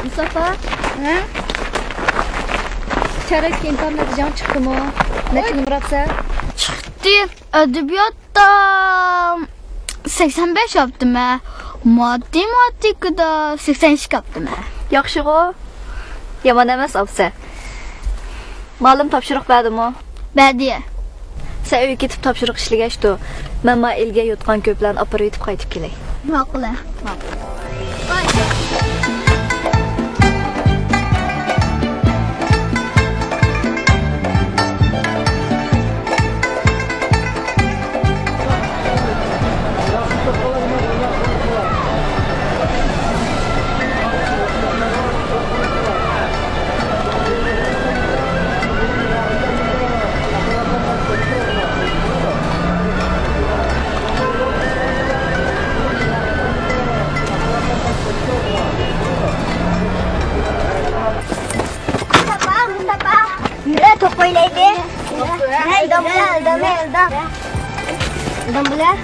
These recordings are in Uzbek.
Mustafa, ha? Çarık internette can çıktı mı? Neçin Murat'sa? Çıktı. Edebiyatta 85 yaptım ha. Matematikada 82 yaptım ha. Yaxşı o. Yaman emas apsa. Malum topshiriq berdimi? Berdiye. Sen uyga ketib topshiriq ishlagashdi. Men ma elga yotgan ko'plarni olib yetib qaytib kelay. Ma'qul. Top oynaydı. Ne damla.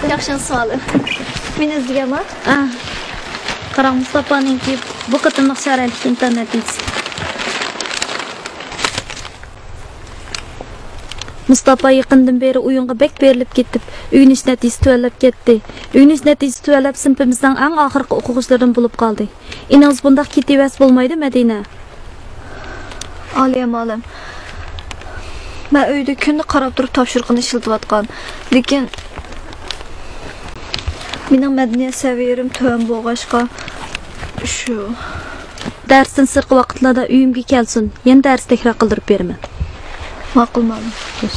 Yaxshi savol. Men izlaganmi? Qarang Mustafaninki bu qatimliq sharoitli internetingiz. Mustafa yaqindan beri o'yinga bek berilib ketib, o'yinish natijasi tuvallab ketdi. O'yinish natijasi tuvallab sinfimizning eng oxirgi o'quvchilaridan bo'lib qoldi. Inoz bundaq ketavas bo'lmaydi, Madina. Aliyam olim. Men uyda kunni qarab turib topshiriqni ishlatayotgan. Lekin mening madaniyat saviyam tuvan bo'lg'ashqa shu Darsdan sirqi vaqtlarda uyimga kelsin. Yana dars takror qildirib beraman. Ma'qul ma'lum. Geç.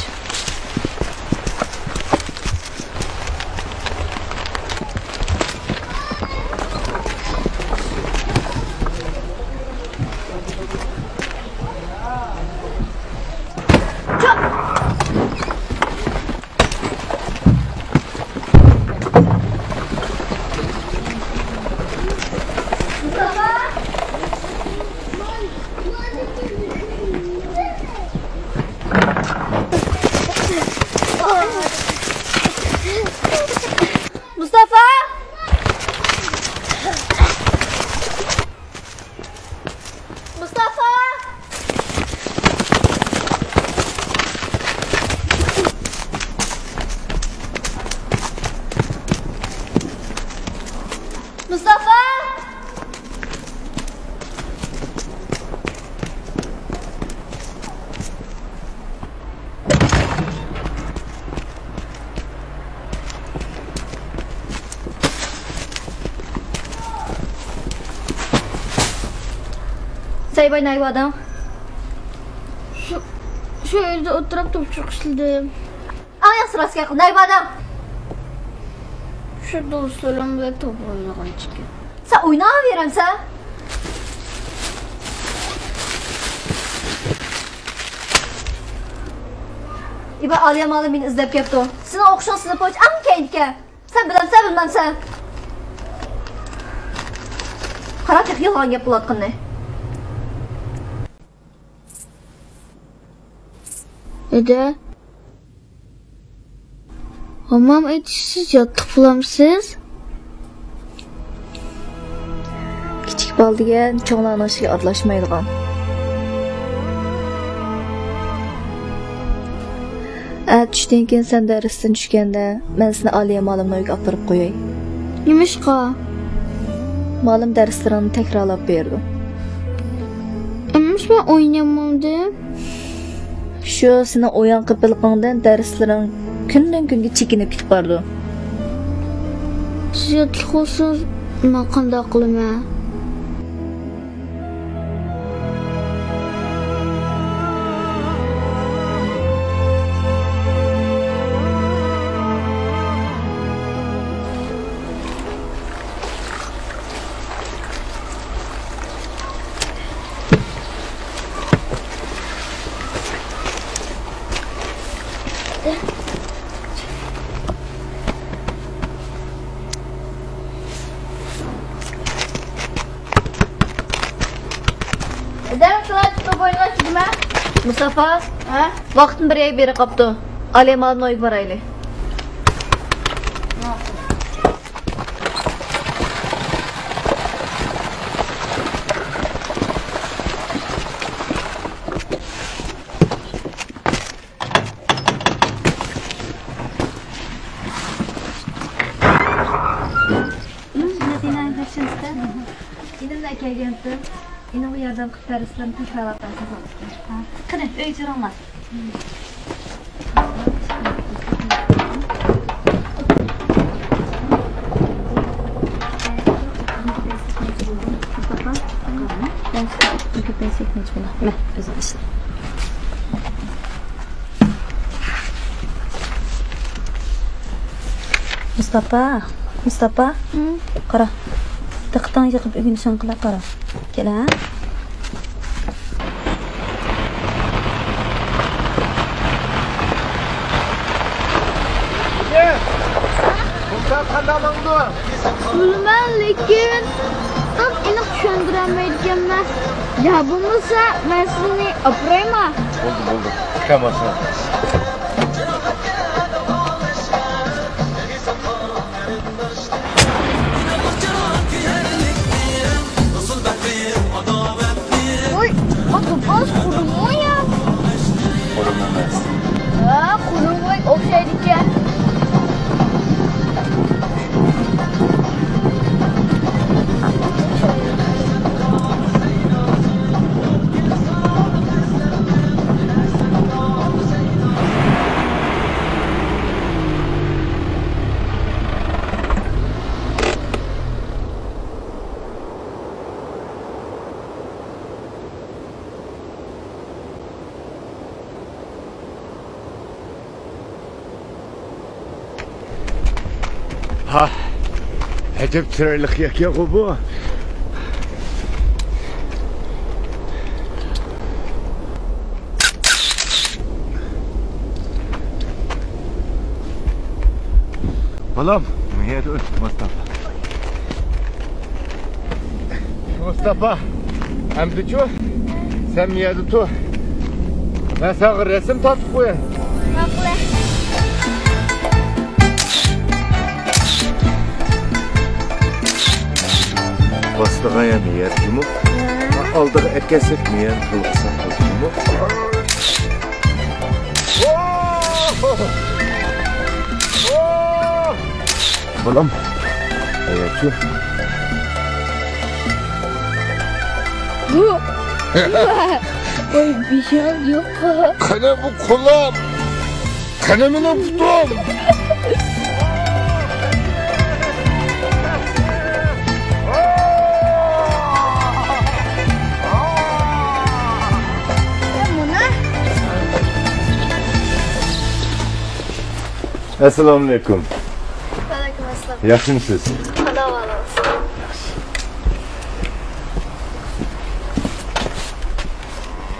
Say oynayıp adam. Şu evde oturup topçuk işledim. Ayak sırası yakın. Nayıp adam. Şu dostlarımla top oynayan çıkıyor. Sen oynayıverin sen. İba aliyam alim beni izlep yaptı. Sana okşan sınıf hoş. Am kendike. Sen bilmem. Karak yalan yapılatkın ne? Dede. Hamam etişsiz yattık bulamsız. Kichik bal degan cho'nglarning ishiga aralashmaydigan. Tushdan keyin sen darsdan tushganda men seni Aliya ma'lumni uyga olib borib qo'yay. Nimishqa? Ma'lum darslarini takrorlab berdim. Ammo men o'ynayapman. Shu seni o'yin qilqingdan darslaring kundan kunga chekinib ketib bordi. Siz yotlik olsangiz men qanday qilaman? Mustafa, Ha? vaqtın bir beri qapdı. Alemalını oyub baraylı. İnin bu yerden kıptarıslarını tekrar atarsınız. Kırın, öğütürünler. Mustafa, ben size köpeği sekmeç buna. Ben özür dilerim. Mustafa, qara. Diqqatdan yig'ib o'ginishini qila qara. Kel ha. Bundan qandalыңды? Bilmem lekin tam aniq tushuntirolmaydiganman. Ya bo'lmasa men sizni opirayman. Bo'ldi. Chiqamasın. Oy, otobüs kurumuyor ya. Qo'limamas. Ha, kurumuyor o'xshaydi ekan. Ha. Acayip çıraylık yakıyor bu. Balam, niye de Mustafa? Mustafa, hem de şu, sen niye de tu? Ben sana resim tatıp koyayım. Bastığa yani yer cumuk. Aldığı ekesik mi yani kılıksan cumuk. Balam. Evet şu. Oy bir şey yok. Kana bu kolam. Kanamına tutum. Assalamu alaikum. Aleykümselam. Yaxshimisiz? Xudo xolasi.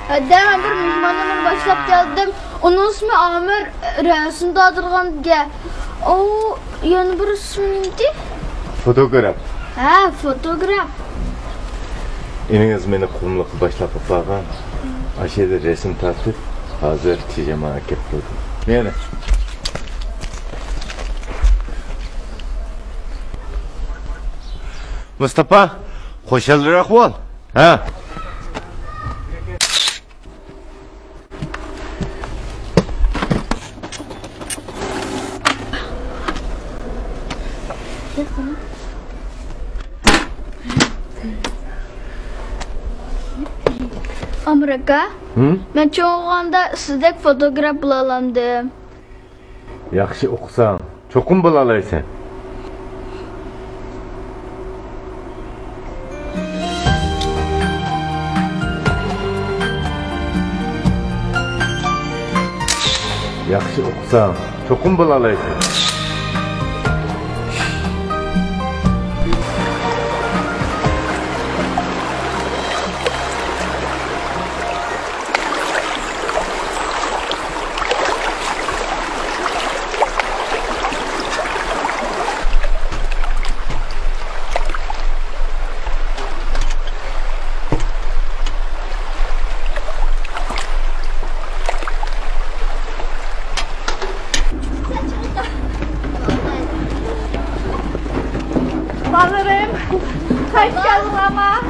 Ben bir mehmanımı başlap geldim. Onun ismi Amir. Resimde adırgan. O yani bir ismi neydi? Fotograf. Ha, fotoğraf. Eniniz meni qumliqqa boshlab qo'ygan. Ashada resim tortib, hozir tijama kelib qo'ydim. Meni. Mustafa, xo'shalroq bo'l. Ha? Amerika. Hı? Ben çoğunda sizdek fotoğraf bulalandım. Yaxshi o'qisan, cho'qim bo'la olaysan. Yaxshi o'qisan, cho'qim bo'la olaysan. Balalarım. Kaç geldin ama.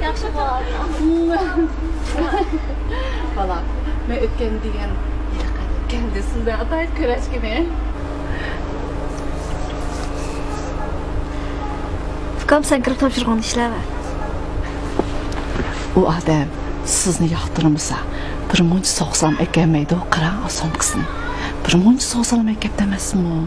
Yaxshi bo'ladi. Bala, men o'tgan degan endi sizdan atayib ko'rashgina. Ukam sen kirib topshirgan ishlab. U odam sizni yoqtirmasa, bir muncha so'qsam ekanmaydi, qarang osomkisini. Bir muncha so'qsam ekapti emasmi?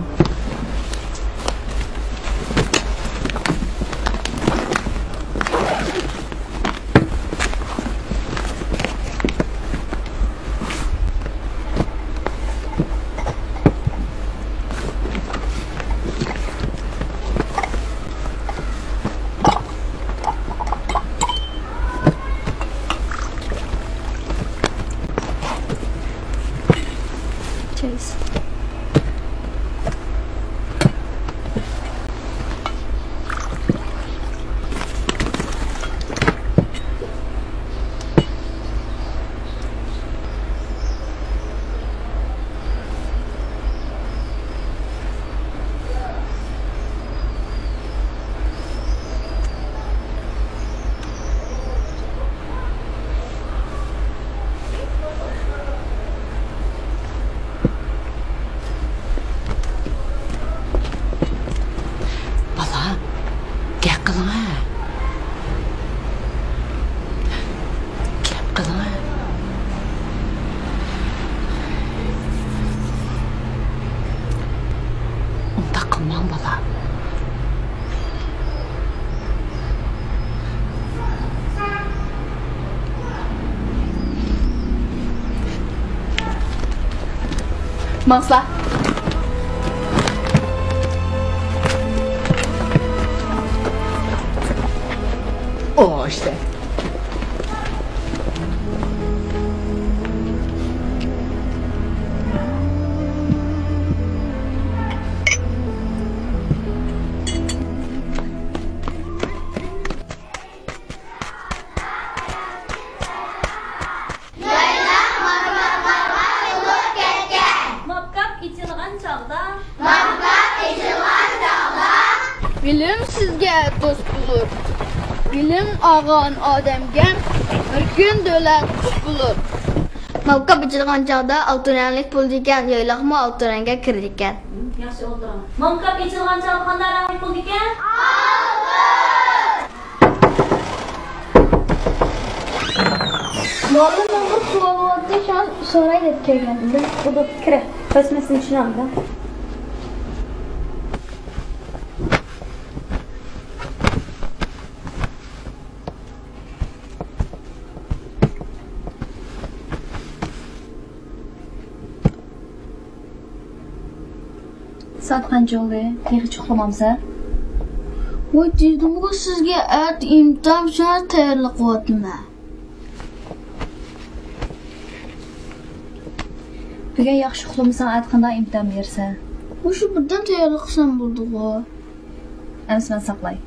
Cheers. Mansla. O işte. Bilim sizge dost bulur. Bilim ağan ademge bir gün dölen kuş bulur. Mavka biçilgan çağda altırenlik buldiken yaylaqma altırenge kirdiken. Yaxshi o'tiraman. Momka pechilgan chal qanday rangli bo'ldi ekan? Muallim bir sualatı şan soray deb kelgandim. Bu da kire. Basmasını tushunamda. Saat qancha bo'ldi? Hech uxlamamsa? Voy dedim bu sizga at imtihon uchun tayyorlik qilyapman. Bugun yaxshi uxlamasang aytganda imtihon bersa. O'sha birdan tayyorlik qilsam bo'ldi-ku. Emas men saqlay.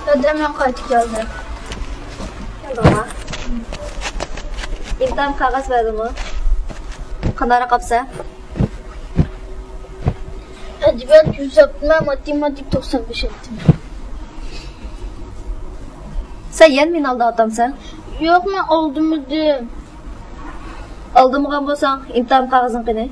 Dedemden qaytib keldi. Baba. İmtihan kağıt verdimi? Kanara kapsa? Edebiyat 100 yaptım, matematik 95 yaptım. Sen yen min aldı atamsan? Yok, ben oldum dedim. Aldımıgan bolsan imtihan kağıdın qini?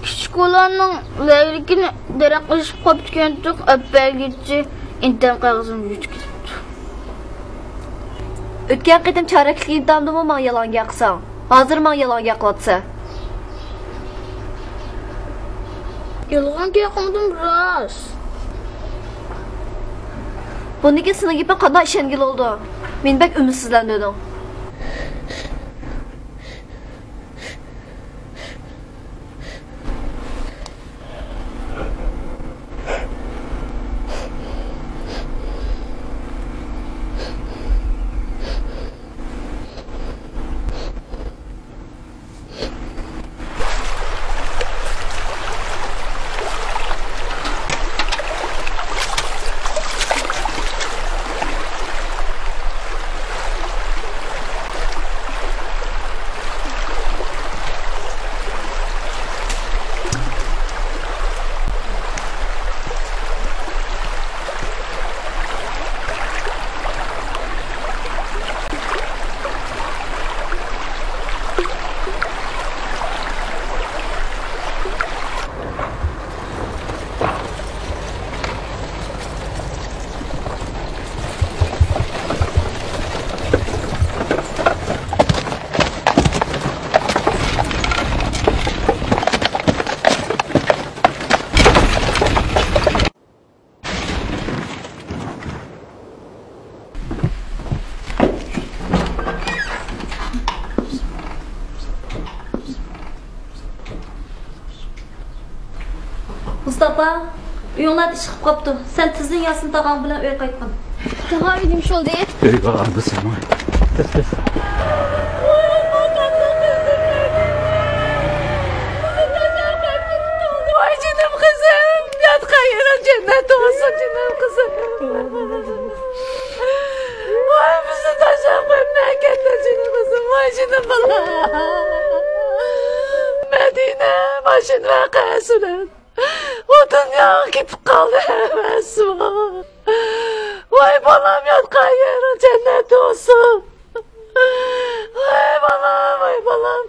Küçük olanın levlikini derekleşip kapıp kendik, öpbel gitti. İnternet kağıdını yütküzdü. Ötken qitim çaraklik imtihandı mı man yalan yaqsan? Hazır man yalan yaqlatsa? Yalğan yaqmadım biraz. Bundaki sınıfı qanday işengil oldu? Men bek ümitsizlendim. Mustafa, uyuңlar iş qilib qoptu. Sen tizing Yasin tog'ang bilan uy qaytqin. Daha edim şolda. Uyga aldısın mı? Vay canım kızım. Yat kayırın cennet olsun canım kızım. Vay bizi taşan memlekette canım kızım. Vay canım bala. Medine başın ve kayasının. O dünya gidip kaldı hevesime. Vay balam yat kayırın cennet olsun. Vay balam, vay balam.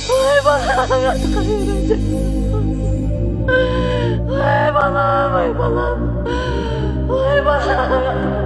Vay balam yat kayırın cennet olsun. Vay balam, vay balam. Vay balam.